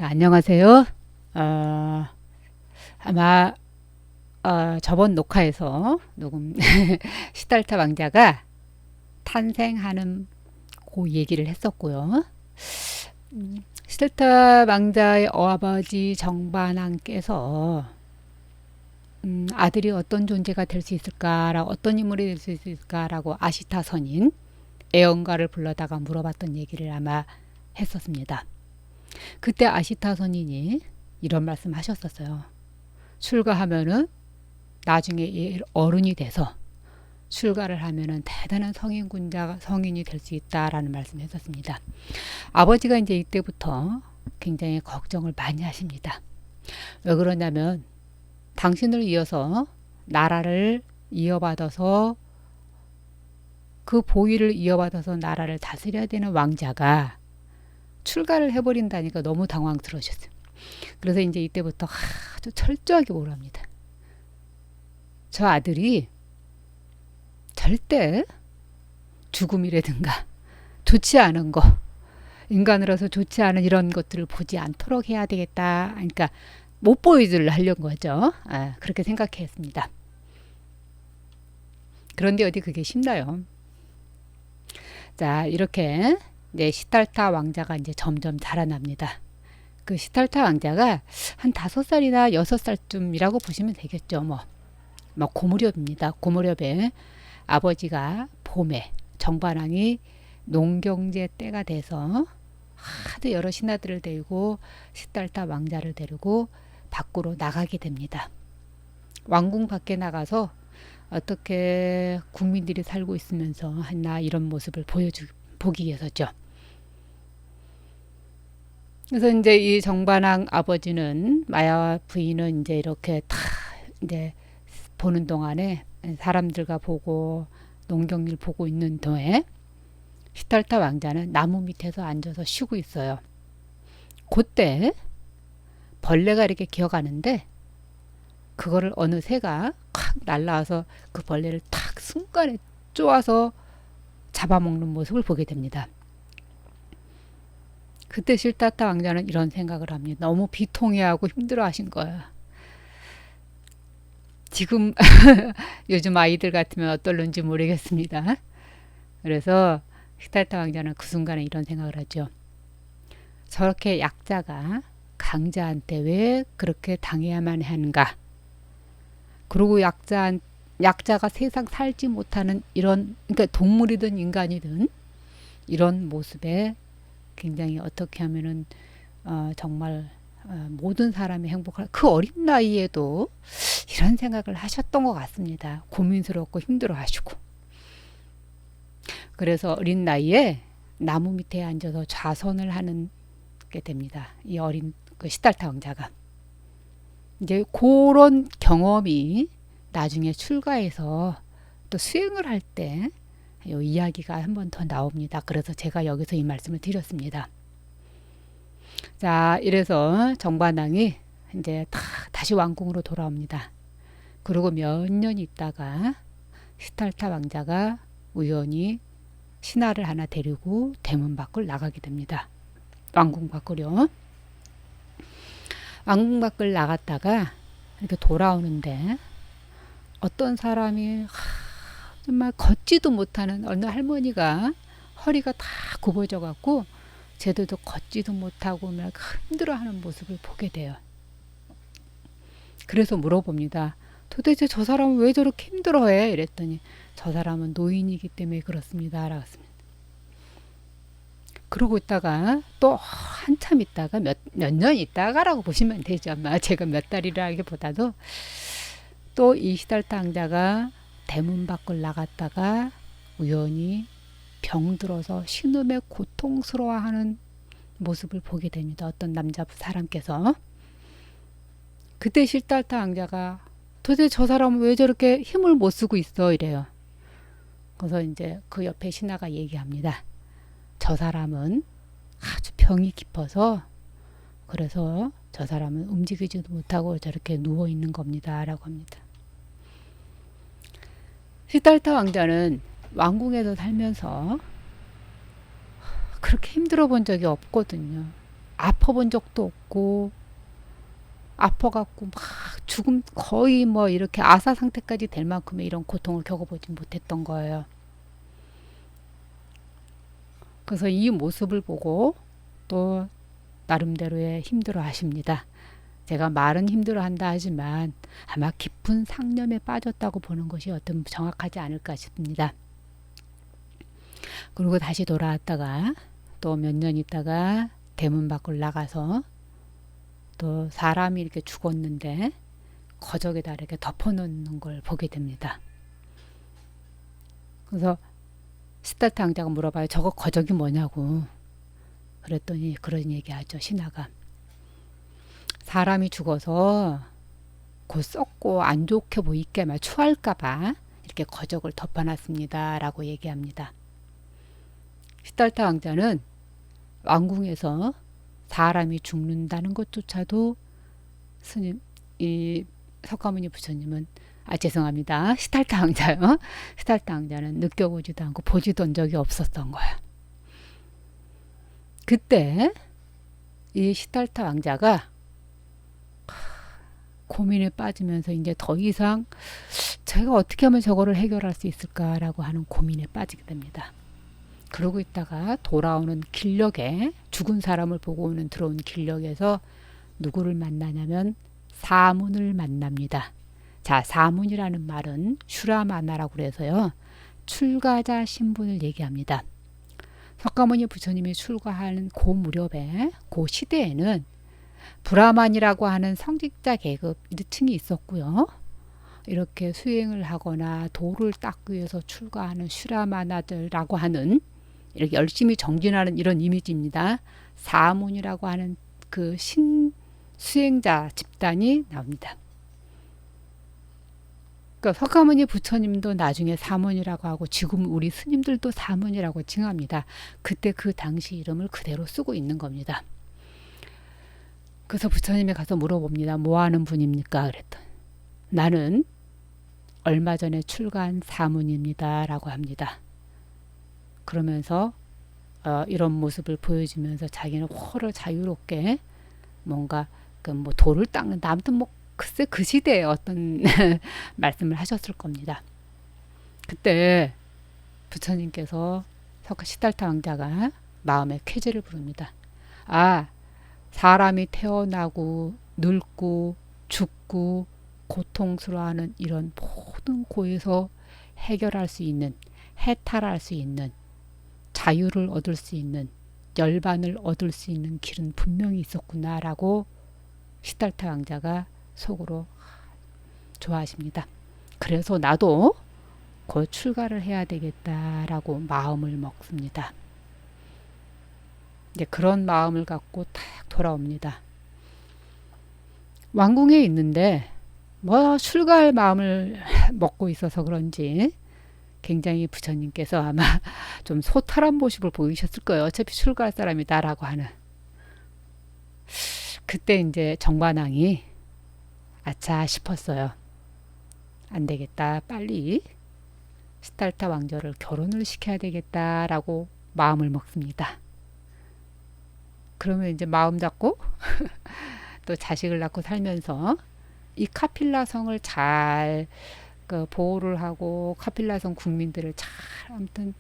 자, 안녕하세요. 어, 아마 저번 녹화에서 녹음 시달타 왕자가 탄생하는 그 얘기를 했었고요. 시달타 왕자의 아버지 정반왕께서 아들이 어떤 존재가 될 수 있을까라고, 어떤 인물이 될 수 있을까라고 아시타 선인 애언가를 불러다가 물어봤던 얘기를 아마 했었습니다. 그때 아시타 선인이 이런 말씀 하셨었어요. 출가하면은 나중에 어른이 돼서 출가를 하면은 대단한 성인이 될 수 있다라는 말씀을 했었습니다. 아버지가 이제 이때부터 굉장히 걱정을 많이 하십니다. 왜 그러냐면 당신을 이어서 나라를 이어받아서 그 보위를 이어받아서 나라를 다스려야 되는 왕자가 출가를 해버린다니까 너무 당황스러우셨어요. 그래서 이제 이때부터 아주 철저하게 오랍니다. 저 아들이 절대 죽음이라든가 좋지 않은 거, 인간으로서 좋지 않은 이런 것들을 보지 않도록 해야 되겠다. 그러니까 못 보여주려 하려는 거죠. 그렇게 생각했습니다. 그런데 어디 그게 쉽나요? 자, 이렇게 시달타 왕자가 이제 점점 자라납니다. 그 시달타 왕자가 한 5살이나 6살쯤이라고 보시면 되겠죠. 그 무렵입니다. 그 무렵에 아버지가 봄에 정반왕이 농경제 때가 돼서 하도 여러 신하들을 데리고 시달타 왕자를 데리고 밖으로 나가게 됩니다. 왕궁 밖에 나가서 어떻게 국민들이 살고 있으면서 했나 이런 모습을 보기 위해서죠. 그래서 이제 이 정반왕 아버지는 마야 부인은 이제 이렇게 다 이제 보는 동안에 사람들과 보고 농경일 보고 있는 동에 시달타 왕자는 나무 밑에서 앉아서 쉬고 있어요. 그때 벌레가 이렇게 기어가는데 그거를 어느 새가 콱 날라와서 그 벌레를 탁 순간에 쪼아서 잡아먹는 모습을 보게 됩니다. 그때 시달타 왕자는 이런 생각을 합니다. 너무 비통해하고 힘들어하신 거야. 지금 요즘 아이들 같으면 어떨는지 모르겠습니다. 그래서 시달타 왕자는 그 순간에 이런 생각을 하죠. 저렇게 약자가 강자한테 왜 그렇게 당해야만 하는가? 그리고 약자가 세상 살지 못하는 이런, 그러니까 동물이든 인간이든 이런 모습에 굉장히 어떻게 하면은 정말 모든 사람이 행복할 그 어린 나이에도 이런 생각을 하셨던 것 같습니다. 고민스럽고 힘들어하시고 그래서 어린 나이에 나무 밑에 앉아서 좌선을 하는 게 됩니다. 이 어린 그 시달타 왕자가 이제 그런 경험이 나중에 출가해서 또 수행을 할 때 이 이야기가 한 번 더 나옵니다. 그래서 제가 여기서 이 말씀을 드렸습니다. 자, 이래서 정반왕이 이제 다시 왕궁으로 돌아옵니다. 그리고 몇 년 있다가 시달타 왕자가 우연히 신하를 하나 데리고 대문 밖을 나가게 됩니다. 왕궁 밖을요. 왕궁 밖을 나갔다가 이렇게 돌아오는데 어떤 사람이 정말 걷지도 못하는 어느 할머니가 허리가 다 굽어져 갖고 제대로 걷지도 못하고 막 힘들어하는 모습을 보게 돼요. 그래서 물어봅니다. 도대체 저 사람은 왜 저렇게 힘들어해? 이랬더니 저 사람은 노인이기 때문에 그렇습니다. 라고 했습니다. 그러고 있다가 또 한참 있다가 몇 년 있다가라고 보시면 되죠. 아마 제가 몇 달이라기보다도 또 이 시달타 왕자가 대문 밖을 나갔다가 우연히 병들어서 신음에 고통스러워하는 모습을 보게 됩니다. 어떤 남자 사람께서. 그때 시달타 왕자가 도대체 저 사람은 왜 저렇게 힘을 못 쓰고 있어? 이래요. 그래서 이제 그 옆에 신하가 얘기합니다. 저 사람은 아주 병이 깊어서 그래서 저 사람은 움직이지도 못하고 저렇게 누워 있는 겁니다. 라고 합니다. 시달타 왕자는 왕궁에서 살면서 그렇게 힘들어 본 적이 없거든요. 아파본 적도 없고 아파갖고 막 죽음 거의 뭐 이렇게 아사 상태까지 될 만큼의 이런 고통을 겪어보지 못했던 거예요. 그래서 이 모습을 보고 또 나름대로의 힘들어 하십니다. 제가 말은 힘들어 한다 하지만 아마 깊은 상념에 빠졌다고 보는 것이 어떤 정확하지 않을까 싶습니다. 그리고 다시 돌아왔다가 또 몇 년 있다가 대문 밖을 나가서 또 사람이 이렇게 죽었는데 거적에다 이렇게 덮어놓는 걸 보게 됩니다. 그래서 시달타 왕자가 물어봐요. 저거 거적이 뭐냐고. 그랬더니 그런 얘기하죠. 신하가. 사람이 죽어서 곧 썩고 안 좋게 보이게 막 추할까봐 이렇게 거적을 덮어놨습니다. 라고 얘기합니다. 시달타 왕자는 왕궁에서 사람이 죽는다는 것조차도 스님, 이 석가모니 부처님은 죄송합니다. 시달타 왕자요. 시달타 왕자는 느껴보지도 않고 보지도 한 적이 없었던 거야. 그때 이 시달타 왕자가 고민에 빠지면서 이제 더 이상 제가 어떻게 하면 저거를 해결할 수 있을까라고 하는 고민에 빠지게 됩니다. 그러고 있다가 돌아오는 길역에 죽은 사람을 보고 오는 들어온 길역에서 누구를 만나냐면 사문을 만납니다. 자, 사문이라는 말은 슈라마나라고 그래서요. 출가자 신분을 얘기합니다. 석가모니 부처님이 출가하는 그 무렵에 그 시대에는 브라만이라고 하는 성직자 계급 층이 있었고요. 이렇게 수행을 하거나 도를 닦기 위해서 출가하는 슈라마나들라고 하는 이렇게 열심히 정진하는 이런 이미지입니다. 사문이라고 하는 그 신수행자 집단이 나옵니다. 그러니까 석가모니 부처님도 나중에 사문이라고 하고 지금 우리 스님들도 사문이라고 칭합니다. 그때 그 당시 이름을 그대로 쓰고 있는 겁니다. 그래서 부처님에 가서 물어봅니다. 뭐 하는 분입니까? 그랬더니 나는 얼마 전에 출가한 사문입니다. 라고 합니다. 그러면서 이런 모습을 보여주면서 자기는 훨 자유롭게 뭔가 그 뭐 돌을 닦는다. 아무튼 뭐 글쎄 그 시대에 어떤 말씀을 하셨을 겁니다. 그때 부처님께서 시달타 왕자가 마음에 쾌재를 부릅니다. 사람이 태어나고 늙고 죽고 고통스러워하는 이런 모든 고에서 해결할 수 있는, 해탈할 수 있는, 자유를 얻을 수 있는, 열반을 얻을 수 있는 길은 분명히 있었구나라고 시달타 왕자가 속으로 좋아하십니다. 그래서 나도 곧 출가를 해야 되겠다라고 마음을 먹습니다. 이제 그런 마음을 갖고 탁 돌아옵니다. 왕궁에 있는데 뭐 출가할 마음을 먹고 있어서 그런지 굉장히 부처님께서 아마 좀 소탈한 모습을 보이셨을 거예요. 어차피 출가할 사람이다라고 하는. 그때 이제 정관왕이 아차 싶었어요. 안 되겠다. 빨리 시달타 왕자를 결혼을 시켜야 되겠다라고 마음을 먹습니다. 그러면 이제 마음 잡고 또 자식을 낳고 살면서 이 카필라 성을 잘 보호를 하고 카필라 성 국민들을 잘 아무튼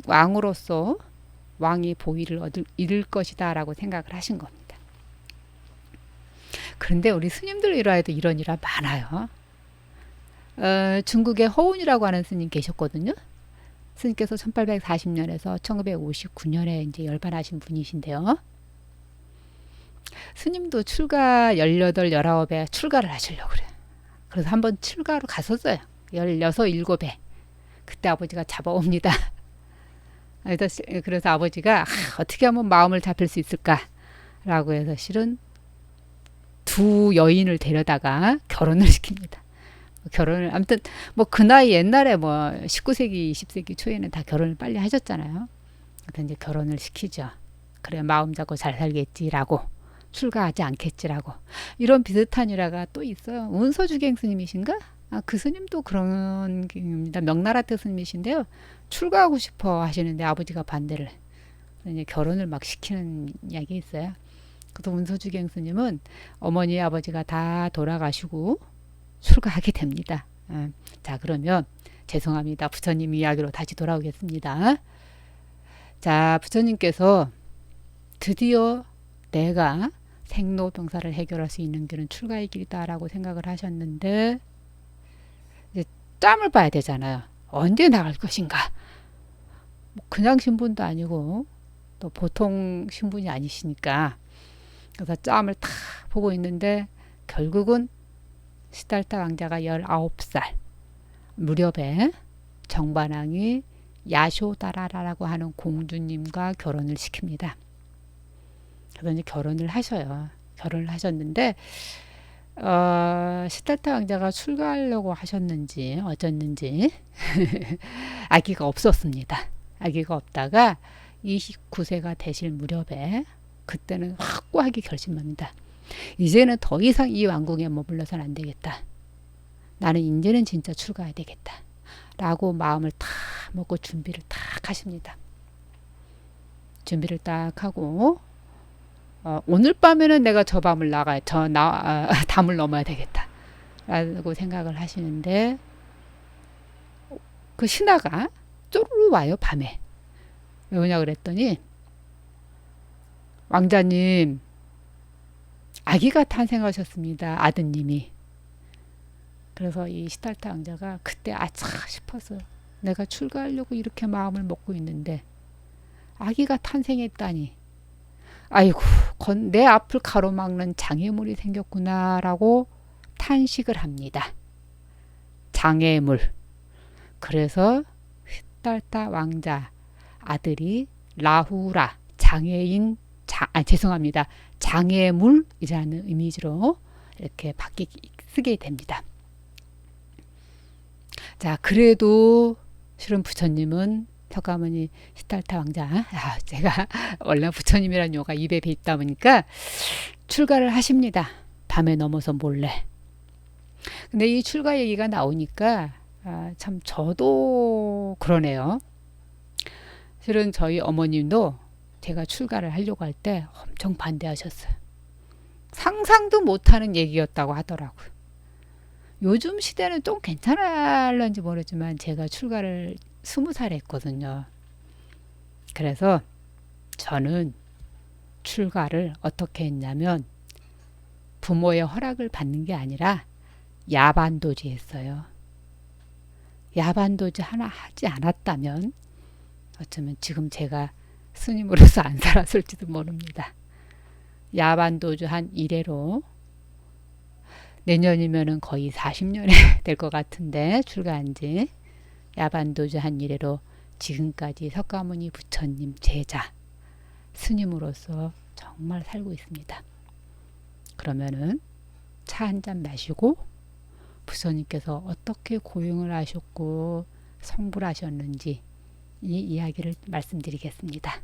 왕으로서 왕의 보위를 이룰 것이다 라고 생각을 하신 겁니다. 그런데 우리 스님들 일화에도 이런 일화 많아요. 중국에 허운이라고 하는 스님 계셨거든요. 스님께서 1840년에서 1959년에 이제 열반하신 분이신데요. 스님도 출가 18, 19에 출가를 하시려고 그래요. 그래서 한번 출가로 갔었어요. 16, 7에. 그때 아버지가 잡아옵니다. 그래서 아버지가 어떻게 하면 마음을 잡힐 수 있을까라고 해서 실은 두 여인을 데려다가 결혼을 시킵니다. 결혼을 아무튼 뭐 그 나이 옛날에 뭐 19세기 20세기 초에는 다 결혼을 빨리 하셨잖아요. 그래서 이제 결혼을 시키죠. 그래 마음 잡고 잘 살겠지라고 출가하지 않겠지라고. 이런 비슷한 일화가 또 있어요. 운서주경 스님이신가? 그 스님도 그런 겁니다. 명나라태 스님이신데요. 출가하고 싶어 하시는데 아버지가 반대를. 이제 결혼을 막 시키는 이야기 있어요. 그래서 운서주경 스님은 어머니 아버지가 다 돌아가시고 출가하게 됩니다. 자, 그러면 죄송합니다. 부처님 이야기로 다시 돌아오겠습니다. 자, 부처님께서 드디어 내가 생로병사를 해결할 수 있는 길은 출가의 길이다라고 생각을 하셨는데 이제 짬을 봐야 되잖아요. 언제 나갈 것인가? 그냥 신분도 아니고 또 보통 신분이 아니시니까 그래서 짬을 탁 보고 있는데 결국은 시달타 왕자가 19살 무렵에 정반왕이 야쇼다라라고 하는 공주님과 결혼을 시킵니다. 그래서 이제 결혼을 하셔요. 결혼을 하셨는데 시달타 왕자가 출가하려고 하셨는지 어쩐는지 아기가 없었습니다. 아기가 없다가 29세가 되실 무렵에 그때는 확고하게 결심합니다. 이제는 더 이상 이 왕궁에 머물러서는 안 되겠다. 나는 이제는 진짜 출가해야 되겠다. 라고 마음을 탁 먹고 준비를 탁 하십니다. 준비를 딱 하고 오늘 밤에는 내가 저 밤을 담을 넘어야 되겠다. 라고 생각을 하시는데 그 신하가 쪼르르 와요. 밤에. 왜 오냐 그랬더니 왕자님 아기가 탄생하셨습니다. 아드님이. 그래서 이 시달타 왕자가 그때 아차 싶었어요. 내가 출가하려고 이렇게 마음을 먹고 있는데 아기가 탄생했다니. 아이고 내 앞을 가로막는 장애물이 생겼구나라고 탄식을 합니다. 장애물. 그래서 시달타 왕자 아들이 라후라 장애인 죄송합니다. 장애물이라는 이미지로 이렇게 쓰게 됩니다. 자, 그래도 실은 부처님은 석가모니 시달타 왕자 제가 원래 부처님이라는 요가 입에 배 있다 보니까 출가를 하십니다. 밤에 넘어서 몰래. 근데 이 출가 얘기가 나오니까 참 저도 그러네요. 실은 저희 어머님도 제가 출가를 하려고 할 때 엄청 반대하셨어요. 상상도 못하는 얘기였다고 하더라고요. 요즘 시대는 좀 괜찮을런지 모르지만 제가 출가를 20살에 했거든요. 그래서 저는 출가를 어떻게 했냐면 부모의 허락을 받는 게 아니라 야반도지 했어요. 야반도지 하나 하지 않았다면 어쩌면 지금 제가 스님으로서 안 살았을지도 모릅니다. 야반도주 한 이래로 내년이면은 거의 40년이 될 것 같은데 출가한 지 야반도주 한 이래로 지금까지 석가모니 부처님 제자 스님으로서 정말 살고 있습니다. 그러면은 차 한 잔 마시고 부처님께서 어떻게 고용을 하셨고 성불하셨는지 이 이야기를 말씀드리겠습니다.